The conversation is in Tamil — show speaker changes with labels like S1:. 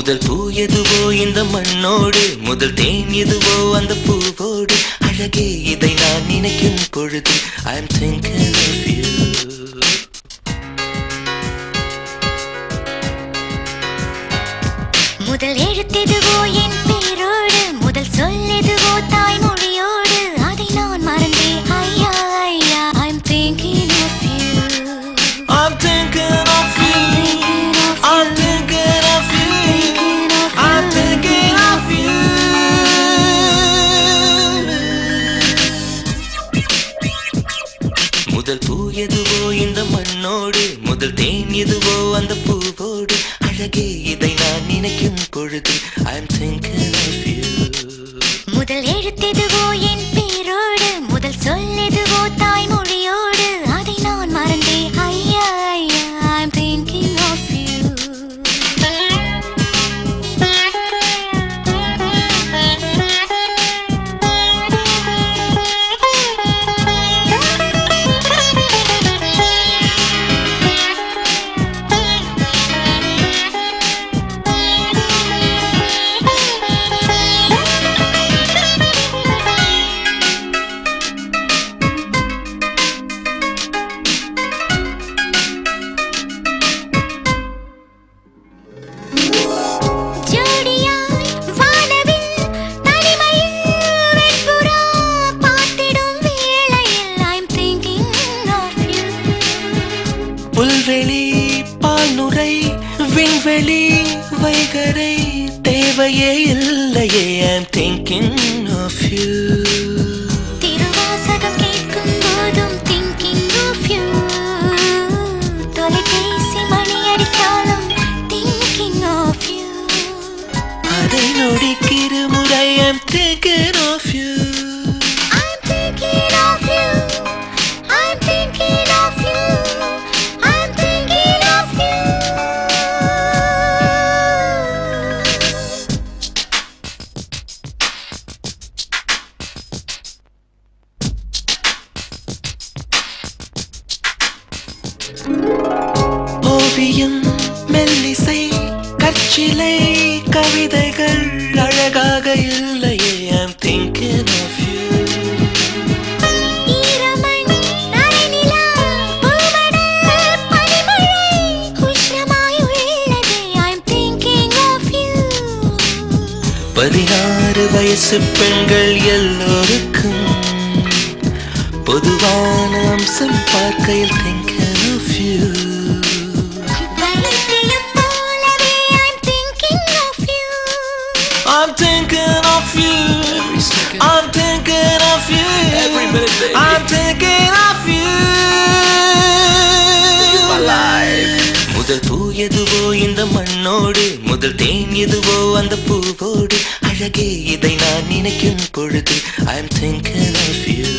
S1: முதல் பூ எதுவோ இந்த மண்ணோடு, முதல் தேன் எதுவோ அந்த பூவோடு, அழகே இதை நான் நினைக்கும் பொழுது I'm thinking of you.
S2: முதல் எழுத்தெதுவோ என் பேரோடு, முதல் சொல்லெதுவோ தாய்மொழியோடு, அதை நான் மறந்தேன் ஐயா ஐயா I'm thinking of you.
S1: I'm thinking of you. I'm thinking of you. I'm thinking of you. முதல் பூ எதுவோ இந்த மண்ணோடு, முதல் தேன் எதுவோ அந்த பூவோடு, அழகே இதை நான் நினைக்கும் பொழுது I'm thinking of you.
S2: முதல் எழுத்தெதுவோ என் பேரோடு, முதல் சொல்லெதுவோ தாய்மொழியோடு, அதை நான் மறந்தேன் ஐயா ஐயா I'm thinking of you.
S1: புல்வெளி பால்நுரை விண்வெளி வைகரை தேவையே இல்லையே I'm thinking of you.
S2: Thiruvasagam கேட்கும் போதும் thinking of you. தொலைபேசி மணி அடித்தாலும் thinking of you.
S1: அதை நொடிக்கிற முறை I'm thinking of you.
S2: I'm thinking of you. I'm thinking of you. I'm thinking of you.
S1: ஓவியம் மெல்லிசை கற்சிலை கவிதைகள் அழகாக இல்லையே I'm thinking of you.
S2: ஈரமணி நரைநிலா பூமடல் பனிமழை உஷ்ணமாய் உள்ளது I'm thinking of you.
S1: 16 வயசு பெண்கள் எல்லோருக்கும் பொதுவான அம்சம் பார்க்கையில் thinking of you.
S2: வைத்தியம் போலவே I'm thinking of you.
S1: I'm thinking of you. I'm thinking of you. Every minute, baby. I'm thinking of you. My life. முதல் பூ எதுவோ இந்த மண்ணோடு, முதல் தேன் எதுவோ அந்த பூவோடு, அழகே இதை நான் நினைக்கும் பொழுது I'm thinking of you.